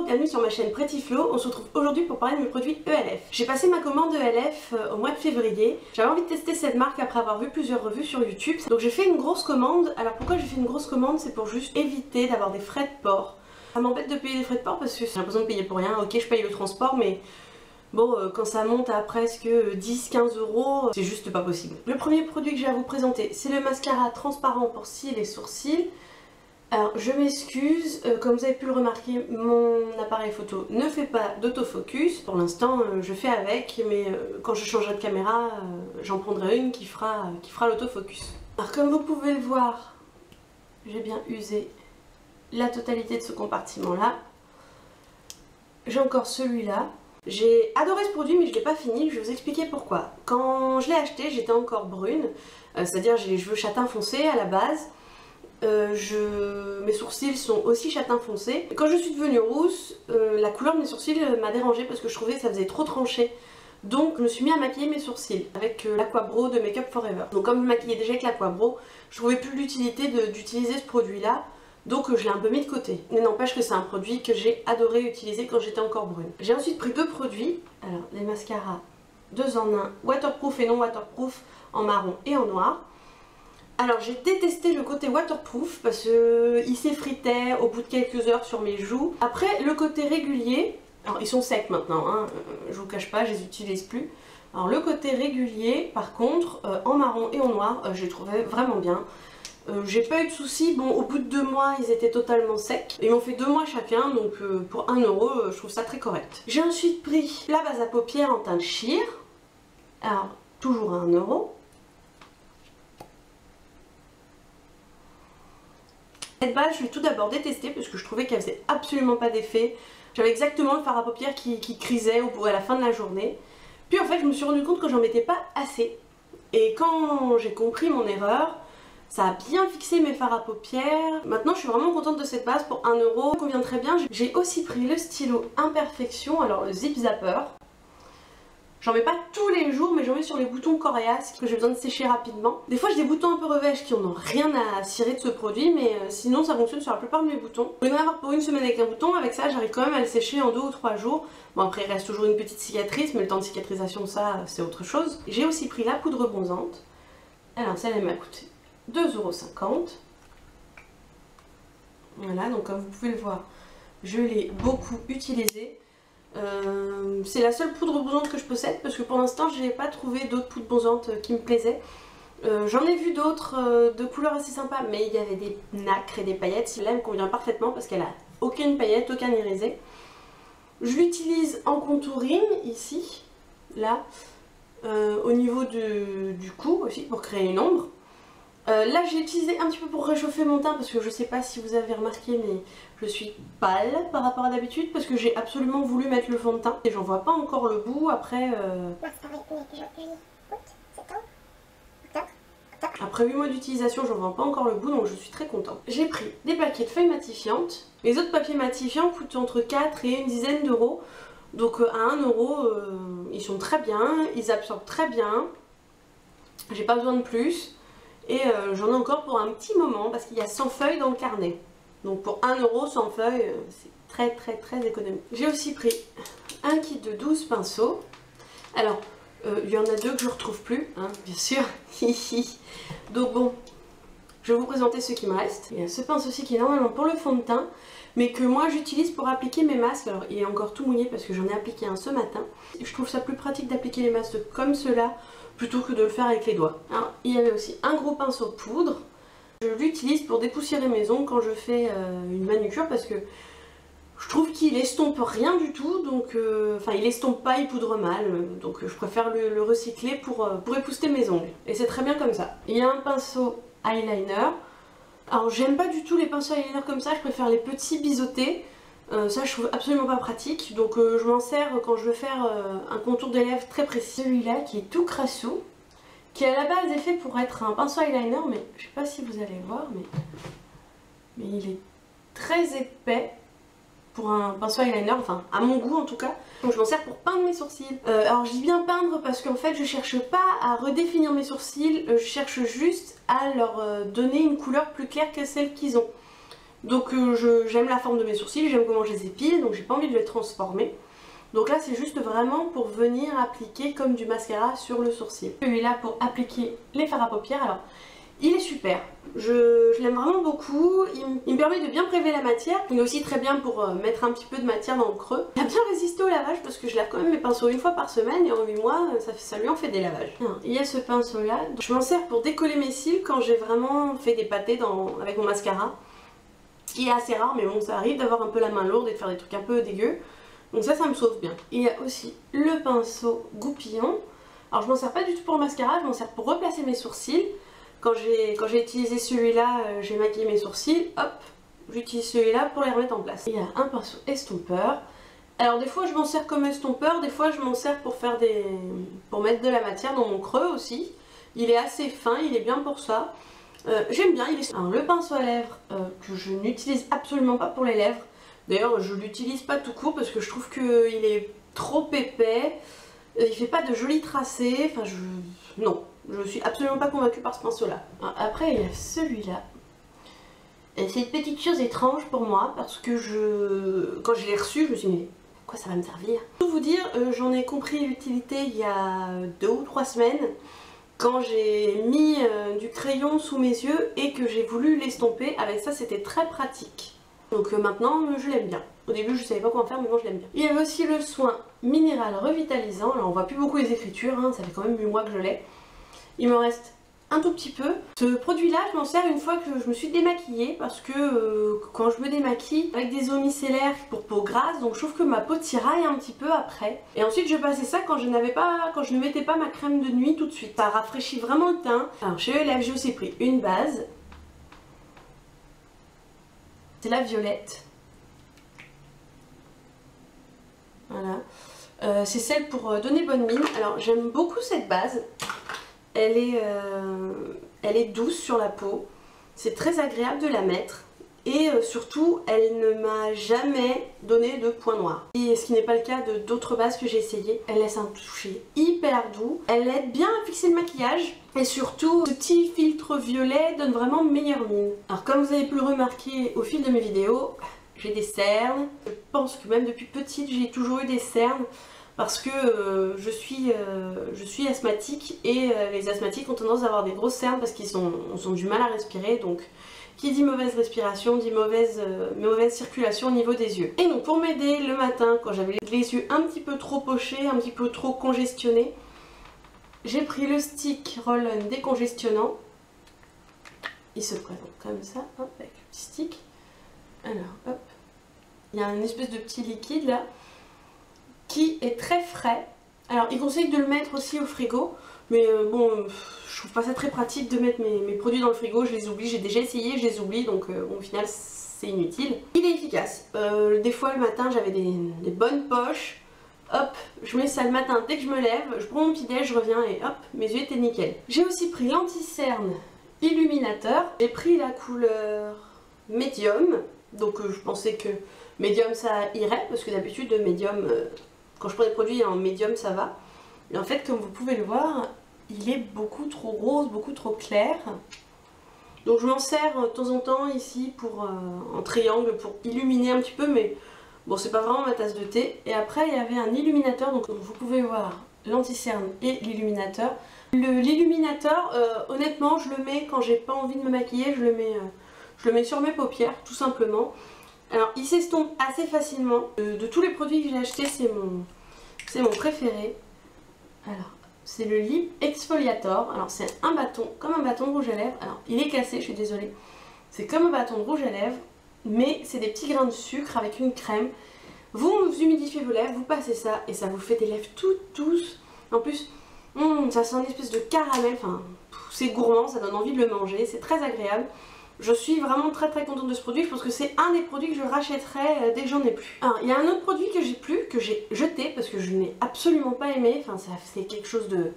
bienvenue sur ma chaîne Pretty Flo. On se retrouve aujourd'hui pour parler de mes produits ELF. J'ai passé ma commande ELF au mois de février. J'avais envie de tester cette marque après avoir vu plusieurs revues sur YouTube. Donc j'ai fait une grosse commande. Alors pourquoi j'ai fait une grosse commande? C'est pour juste éviter d'avoir des frais de port. Ça m'embête de payer des frais de port parce que j'ai l'impression de payer pour rien. Ok, je paye le transport, mais bon, quand ça monte à presque 10-15 euros, c'est juste pas possible. Le premier produit que j'ai à vous présenter, c'est le mascara transparent pour cils et sourcils. Alors je m'excuse, comme vous avez pu le remarquer, mon appareil photo ne fait pas d'autofocus. Pour l'instant je fais avec, mais quand je changerai de caméra, j'en prendrai une qui fera l'autofocus. Alors comme vous pouvez le voir, j'ai bien usé la totalité de ce compartiment là. J'ai encore celui-là. J'ai adoré ce produit mais je ne l'ai pas fini, je vais vous expliquer pourquoi. Quand je l'ai acheté, j'étais encore brune, c'est-à-dire j'ai les cheveux châtain foncé à la base. Mes sourcils sont aussi châtain foncé. Et quand je suis devenue rousse, la couleur de mes sourcils m'a dérangée parce que je trouvais que ça faisait trop tranché. Donc je me suis mis à maquiller mes sourcils avec l'Aqua-Bro de Make Up Forever. Donc comme je maquillais déjà avec l'Aqua-Bro, je trouvais plus l'utilité d'utiliser ce produit là. Donc je l'ai un peu mis de côté. Mais n'empêche que c'est un produit que j'ai adoré utiliser quand j'étais encore brune. J'ai ensuite pris deux produits. Alors les mascaras 2 en 1, waterproof et non waterproof, en marron et en noir. Alors j'ai détesté le côté waterproof parce qu'il s'effritait au bout de quelques heures sur mes joues. Après le côté régulier, alors ils sont secs maintenant, hein, je vous cache pas, je les utilise plus. Alors le côté régulier par contre, en marron et en noir, je les trouvais vraiment bien. J'ai pas eu de soucis, bon au bout de 2 mois ils étaient totalement secs. Ils m'ont fait 2 mois chacun, donc pour 1 euro je trouve ça très correct. J'ai ensuite pris la base à paupières en teinte sheer, alors toujours à 1 euro. Cette base, je l'ai tout d'abord détestée parce que je trouvais qu'elle faisait absolument pas d'effet. J'avais exactement le fard à paupières qui crisait à la fin de la journée. Puis en fait, je me suis rendu compte que j'en mettais pas assez. Et quand j'ai compris mon erreur, ça a bien fixé mes fards à paupières. Maintenant, je suis vraiment contente de cette base pour 1 euro. Ça convient très bien. J'ai aussi pris le stylo Imperfection, alors le Zip Zapper. J'en mets pas tous les jours, mais j'en mets sur les boutons coriaces que j'ai besoin de sécher rapidement. Des fois j'ai des boutons un peu revêches qui n'ont rien à cirer de ce produit, mais sinon ça fonctionne sur la plupart de mes boutons. Je vais en avoir pour 1 semaine avec un bouton, avec ça j'arrive quand même à le sécher en 2 ou 3 jours. Bon après il reste toujours une petite cicatrice, mais le temps de cicatrisation ça c'est autre chose. J'ai aussi pris la poudre bronzante. Alors celle elle m'a coûté 2,50 €. Voilà, donc comme vous pouvez le voir, je l'ai beaucoup utilisée. C'est la seule poudre bronzante que je possède parce que pour l'instant je n'ai pas trouvé d'autres poudres bronzantes qui me plaisaient. J'en ai vu d'autres de couleurs assez sympas, mais il y avait des nacres et des paillettes. Celle-là me convient parfaitement parce qu'elle a aucune paillette, aucun irisé. Je l'utilise en contouring ici, là, au niveau du cou aussi pour créer une ombre. Là j'ai utilisé un petit peu pour réchauffer mon teint parce que je sais pas si vous avez remarqué mais je suis pâle par rapport à d'habitude parce que j'ai absolument voulu mettre le fond de teint et j'en vois pas encore le bout après après 8 mois d'utilisation j'en vois pas encore le bout donc je suis très contente. J'ai pris des paquets de feuilles matifiantes. Les autres papiers matifiants coûtent entre 4 et une dizaine d'euros donc à 1 euro ils sont très bien, ils absorbent très bien, j'ai pas besoin de plus. Et j'en ai encore pour un petit moment parce qu'il y a 100 feuilles dans le carnet. Donc pour 1 euro 100 feuilles, c'est très économique. J'ai aussi pris un kit de 12 pinceaux. Alors, il y en a 2 que je ne retrouve plus, hein, bien sûr. Donc bon, je vais vous présenter ceux qui me restent. Il y a ce pinceau-ci qui est normalement pour le fond de teint, mais que moi j'utilise pour appliquer mes masques. Alors il est encore tout mouillé parce que j'en ai appliqué un ce matin. Je trouve ça plus pratique d'appliquer les masques comme cela plutôt que de le faire avec les doigts. Alors, il y avait aussi un gros pinceau de poudre. Je l'utilise pour dépoussiérer mes ongles quand je fais une manucure parce que je trouve qu'il estompe rien du tout, donc enfin il estompe pas, il poudre mal, donc je préfère le recycler pour épousseter mes ongles. Et c'est très bien comme ça. Il y a un pinceau eyeliner. Alors j'aime pas du tout les pinceaux eyeliner comme ça, je préfère les petits biseautés. Ça je trouve absolument pas pratique, donc je m'en sers quand je veux faire un contour des lèvres très précis. Celui-là qui est tout crassou, qui à la base est fait pour être un pinceau eyeliner, mais je sais pas si vous allez voir, mais il est très épais pour un pinceau eyeliner, enfin à mon goût en tout cas. Donc je m'en sers pour peindre mes sourcils. Alors je dis bien peindre parce qu'en fait je cherche pas à redéfinir mes sourcils, je cherche juste à leur donner une couleur plus claire que celle qu'ils ont. Donc j'aime la forme de mes sourcils, j'aime comment je les épile, donc j'ai pas envie de les transformer. Donc là c'est juste vraiment pour venir appliquer comme du mascara sur le sourcil. Celui-là pour appliquer les fards à paupières, alors il est super, je l'aime vraiment beaucoup, il me permet de bien prélever la matière, il est aussi très bien pour mettre un petit peu de matière dans le creux. Il a bien résisté au lavage parce que je lave quand même mes pinceaux une fois par semaine et en 8 mois ça lui en fait des lavages. Il y a ce pinceau là, je m'en sers pour décoller mes cils quand j'ai vraiment fait des pâtés avec mon mascara. Ce qui est assez rare mais bon ça arrive d'avoir un peu la main lourde et de faire des trucs un peu dégueux. Donc ça me sauve bien. Il y a aussi le pinceau goupillon. Alors je m'en sers pas du tout pour le mascara, je m'en sers pour replacer mes sourcils. Quand j'ai utilisé celui-là, j'ai maquillé mes sourcils, hop, j'utilise celui-là pour les remettre en place. Il y a un pinceau estompeur. Alors des fois je m'en sers comme estompeur, des fois je m'en sers pour pour mettre de la matière dans mon creux aussi. Il est assez fin, il est bien pour ça. J'aime bien, Alors, le pinceau à lèvres que je n'utilise absolument pas pour les lèvres. D'ailleurs je l'utilise pas tout court parce que je trouve qu'il est trop épais. Il fait pas de jolis tracés, enfin non. Je suis absolument pas convaincue par ce pinceau là. Après il y a celui-là. C'est une petite chose étrange pour moi parce que quand je l'ai reçu je me suis dit mais quoi ça va me servir? Pour vous dire, j'en ai compris l'utilité il y a 2 ou 3 semaines quand j'ai mis du crayon sous mes yeux et que j'ai voulu l'estomper. Avec ça c'était très pratique. Donc maintenant je l'aime bien. Au début je savais pas quoi en faire mais maintenant je l'aime bien. Il y avait aussi le soin minéral revitalisant. Alors on voit plus beaucoup les écritures, hein, ça fait quand même 8 mois que je l'ai. Il me reste un tout petit peu. Ce produit là je m'en sers une fois que je me suis démaquillée parce que quand je me démaquille avec des eaux micellaires pour peau grasse, donc je trouve que ma peau tiraille un petit peu après. Et ensuite je passais ça quand je ne mettais pas ma crème de nuit tout de suite. Ça rafraîchit vraiment le teint. Alors chez ELF j'ai aussi pris une base. C'est la violette. Voilà. C'est celle pour donner bonne mine. Alors j'aime beaucoup cette base. Elle est douce sur la peau, c'est très agréable de la mettre et surtout elle ne m'a jamais donné de points noirs. Et ce qui n'est pas le cas de d'autres bases que j'ai essayé. Elle laisse un toucher hyper doux, elle aide bien à fixer le maquillage et surtout ce petit filtre violet donne vraiment meilleure mine. Alors comme vous avez pu le remarquer au fil de mes vidéos, j'ai des cernes. Je pense que même depuis petite j'ai toujours eu des cernes. Parce que je suis asthmatique et les asthmatiques ont tendance à avoir des grosses cernes parce qu'ils ont du mal à respirer. Donc qui dit mauvaise respiration dit mauvaise circulation au niveau des yeux. Et donc pour m'aider le matin quand j'avais les yeux un petit peu trop pochés, un petit peu trop congestionnés, j'ai pris le stick Roll-On décongestionnant. Il se présente comme ça, hop, avec le petit stick. Alors hop, il y a une espèce de petit liquide là qui est très frais. Alors il conseille de le mettre aussi au frigo, mais bon, je trouve pas ça très pratique de mettre mes produits dans le frigo, je les oublie, j'ai déjà essayé, je les oublie, donc bon, au final c'est inutile. Il est efficace, des fois le matin j'avais des bonnes poches, hop, je mets ça le matin dès que je me lève, je prends mon petit déj, je reviens et hop, mes yeux étaient nickel. J'ai aussi pris l'anti-cerne illuminateur, j'ai pris la couleur médium, donc je pensais que médium ça irait, parce que d'habitude médium... Quand je prends des produits en médium ça va. Mais en fait comme vous pouvez le voir, il est beaucoup trop rose, beaucoup trop clair. Donc je m'en sers de temps en temps ici en triangle pour illuminer un petit peu. Mais bon c'est pas vraiment ma tasse de thé. Et après il y avait un illuminateur. Donc vous pouvez voir l'anti-cerne et l'illuminateur. L'illuminateur honnêtement je le mets quand j'ai pas envie de me maquiller. Je le mets sur mes paupières tout simplement. Alors il s'estompe assez facilement. De tous les produits que j'ai achetés, c'est mon préféré. Alors c'est le Lip Exfoliator. Alors c'est un bâton, comme un bâton de rouge à lèvres. Alors il est cassé, je suis désolée. C'est comme un bâton de rouge à lèvres, mais c'est des petits grains de sucre avec une crème. Vous humidifiez vos lèvres, vous passez ça et ça vous fait des lèvres toutes douces. En plus, ça sent une espèce de caramel, enfin c'est gourmand, ça donne envie de le manger, c'est très agréable. Je suis vraiment très contente de ce produit, je pense que c'est un des produits que je rachèterai dès que j'en ai plus. Alors il y a un autre produit que j'ai plus, que j'ai jeté parce que je n'ai absolument pas aimé, enfin c'est quelque chose de...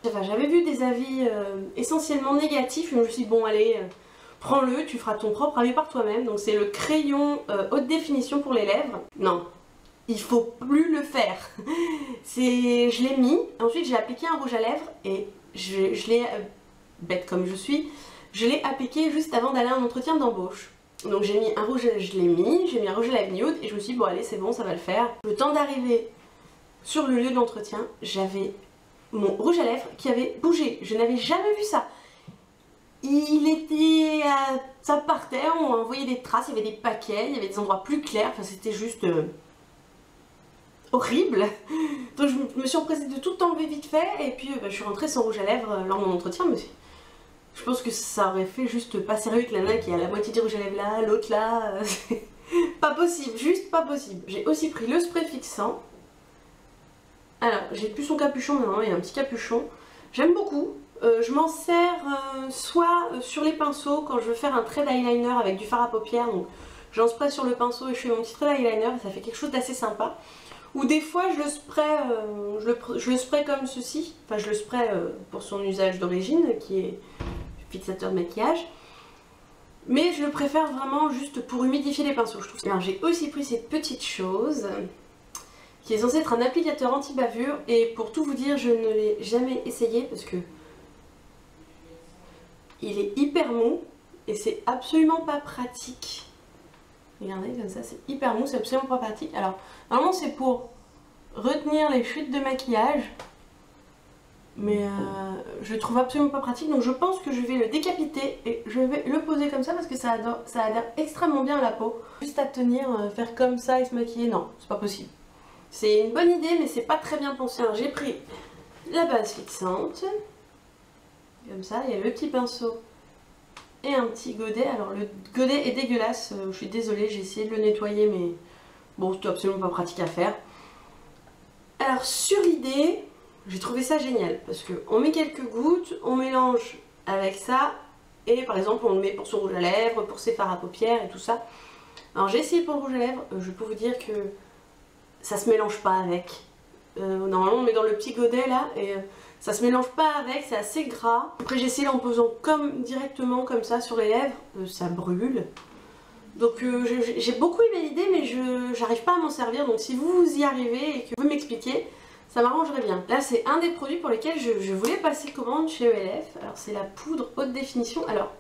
Enfin, j'avais vu des avis essentiellement négatifs, je me suis dit bon allez, prends-le, tu feras ton propre avis par toi-même. Donc c'est le crayon haute définition pour les lèvres. Non, il faut plus le faire. Je l'ai mis, ensuite j'ai appliqué un rouge à lèvres et je l'ai, bête comme je suis, je l'ai appliqué juste avant d'aller à un entretien d'embauche. Donc j'ai mis un rouge, je l'ai mis, j'ai mis un rouge à lèvres nude et je me suis dit bon allez c'est bon ça va le faire. Le temps d'arriver sur le lieu de l'entretien, j'avais mon rouge à lèvres qui avait bougé. Je n'avais jamais vu ça. Il était... ça partait, on voyait des traces, il y avait des paquets, il y avait des endroits plus clairs, enfin c'était juste horrible. Donc je me suis empressée de tout enlever vite fait et puis je suis rentrée sans rouge à lèvres lors de mon entretien, mais je pense que ça aurait fait juste pas sérieux avec la nana qui a la moitié du rouge à lèvres là, l'autre là, pas possible, juste pas possible. J'ai aussi pris le spray fixant. Alors j'ai plus son capuchon maintenant, il y a un petit capuchon, j'aime beaucoup. Je m'en sers soit sur les pinceaux quand je veux faire un trait d'eyeliner avec du fard à paupières, donc j'en spray sur le pinceau et je fais mon petit trait d'eyeliner et ça fait quelque chose d'assez sympa. Ou des fois je le spray, je le spray comme ceci, enfin je le spray pour son usage d'origine qui est fixateur de maquillage. Mais je le préfère vraiment juste pour humidifier les pinceaux, je trouve. Alors j'ai aussi pris cette petite chose qui est censée être un applicateur anti-bavure et pour tout vous dire je ne l'ai jamais essayé parce que il est hyper mou et c'est absolument pas pratique. Regardez comme ça, c'est hyper mou, c'est absolument pas pratique. Alors normalement c'est pour retenir les chutes de maquillage, mais je le trouve absolument pas pratique, donc je pense que je vais le décapiter et je vais le poser comme ça parce que ça adhère extrêmement bien à la peau. Juste à tenir, faire comme ça et se maquiller, non, c'est pas possible. C'est une bonne idée mais c'est pas très bien pensé. Alors j'ai pris la base fixante, comme ça, il y a le petit pinceau et un petit godet. Alors le godet est dégueulasse, je suis désolée, j'ai essayé de le nettoyer mais bon c'était absolument pas pratique à faire. Alors sur l'idée, j'ai trouvé ça génial parce qu'on met quelques gouttes, on mélange avec ça et par exemple on le met pour son rouge à lèvres, pour ses fards à paupières et tout ça. Alors j'ai essayé pour le rouge à lèvres, je peux vous dire que ça se mélange pas avec. Normalement on met dans le petit godet là et ça se mélange pas avec, c'est assez gras. Après j'ai essayé en posant comme directement comme ça sur les lèvres, ça brûle. Donc j'ai beaucoup aimé l'idée mais j'arrive pas à m'en servir, donc si vous y arrivez et que vous m'expliquez, ça m'arrangerait bien. Là c'est un des produits pour lesquels je voulais passer commande chez ELF. Alors c'est la poudre haute définition. Alors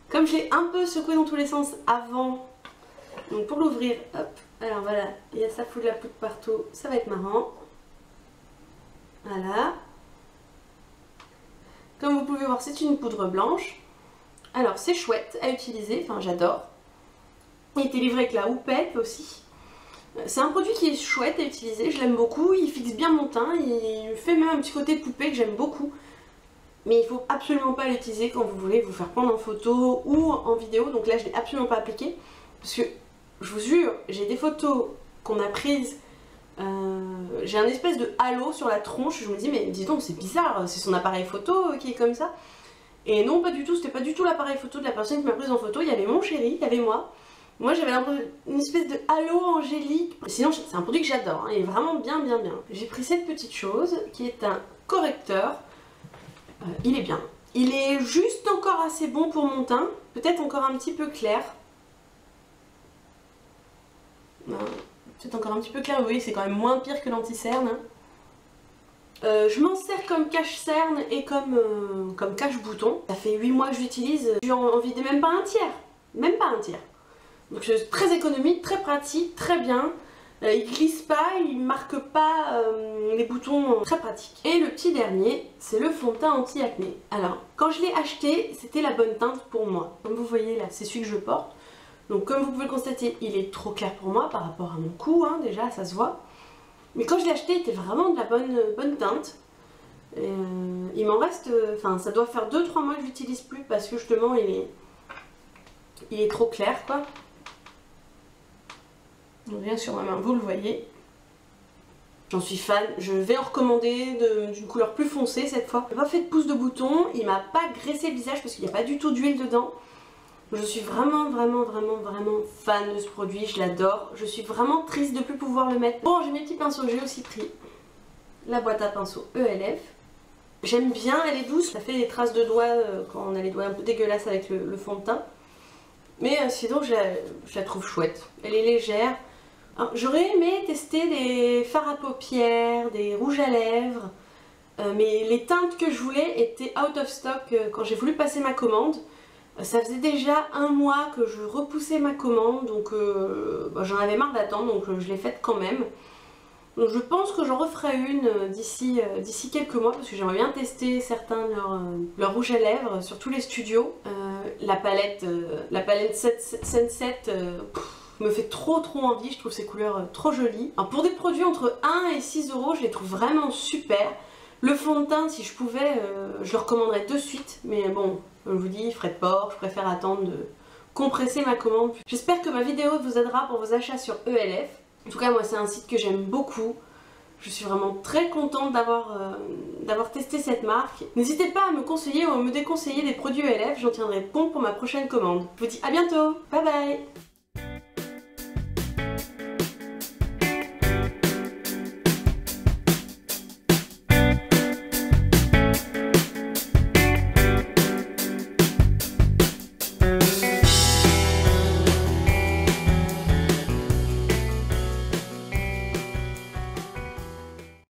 comme je l'ai un peu secoué dans tous les sens avant, donc pour l'ouvrir, hop, alors voilà, il y a ça fout de la poudre partout, ça va être marrant. Voilà. Comme vous pouvez voir, c'est une poudre blanche. Alors c'est chouette à utiliser, enfin j'adore. Il était livré avec la houppette aussi. C'est un produit qui est chouette à utiliser, je l'aime beaucoup, il fixe bien mon teint, il fait même un petit côté poupée que j'aime beaucoup. Mais il faut absolument pas l'utiliser quand vous voulez vous faire prendre en photo ou en vidéo, donc là je l'ai absolument pas appliqué. Parce que je vous jure, j'ai des photos qu'on a prises, j'ai un espèce de halo sur la tronche, je me dis mais dis donc c'est bizarre, c'est son appareil photo qui est comme ça. Et non pas du tout, c'était pas du tout l'appareil photo de la personne qui m'a prise en photo, il y avait mon chéri, il y avait moi. Moi j'avais une espèce de halo angélique. Sinon c'est un produit que j'adore, hein, il est vraiment bien. J'ai pris cette petite chose qui est un correcteur, il est bien. Il est juste encore assez bon pour mon teint, peut-être encore un petit peu clair. Peut-être encore un petit peu clair, vous voyez c'est quand même moins pire que l'anti-cerne. Hein. Je m'en sers comme cache-cerne et comme cache-bouton. Ça fait 8 mois que je l'utilise, j'ai envie de même pas un tiers. Même pas un tiers. Donc c'est très économique, très pratique, très bien. Il glisse pas, il marque pas les boutons, très pratique. Et le petit dernier, c'est le fond de teint anti-acné. Alors, quand je l'ai acheté, c'était la bonne teinte pour moi. Comme vous voyez là, c'est celui que je porte. Donc comme vous pouvez le constater, il est trop clair pour moi par rapport à mon cou, hein, déjà ça se voit. Mais quand je l'ai acheté, il était vraiment de la bonne teinte. Il m'en reste, enfin ça doit faire 2-3 mois que je l'utilise plus parce que justement il est trop clair quoi. Donc bien sur ma main, vous le voyez. J'en suis fan, je vais en recommander d'une couleur plus foncée cette fois. Il m'a pas fait de pouce de bouton, il m'a pas graissé le visage parce qu'il n'y a pas du tout d'huile dedans. Je suis vraiment fan de ce produit, je l'adore. Je suis vraiment triste de ne plus pouvoir le mettre. Bon, j'ai mes petits pinceaux, j'ai aussi pris la boîte à pinceaux ELF. J'aime bien, elle est douce, ça fait des traces de doigts quand on a les doigts un peu dégueulasses avec le fond de teint. Mais sinon, je la trouve chouette. Elle est légère. J'aurais aimé tester des fards à paupières, des rouges à lèvres. Mais les teintes que je voulais étaient out of stock quand j'ai voulu passer ma commande. Ça faisait déjà un mois que je repoussais ma commande, donc j'en avais marre d'attendre, donc je l'ai faite quand même. Donc je pense que j'en referai une d'ici quelques mois, parce que j'aimerais bien tester certains de leurs rouges à lèvres sur tous les studios. La palette Sunset me fait trop envie, je trouve ces couleurs trop jolies. Alors pour des produits entre 1 et 6 euros, je les trouve vraiment super. Le fond de teint, si je pouvais, je le recommanderais de suite, mais bon, je vous dis, frais de port, je préfère attendre de compresser ma commande. J'espère que ma vidéo vous aidera pour vos achats sur ELF. En tout cas, moi, c'est un site que j'aime beaucoup. Je suis vraiment très contente d'avoir testé cette marque. N'hésitez pas à me conseiller ou à me déconseiller des produits ELF, j'en tiendrai bon pour ma prochaine commande. Je vous dis à bientôt, bye bye.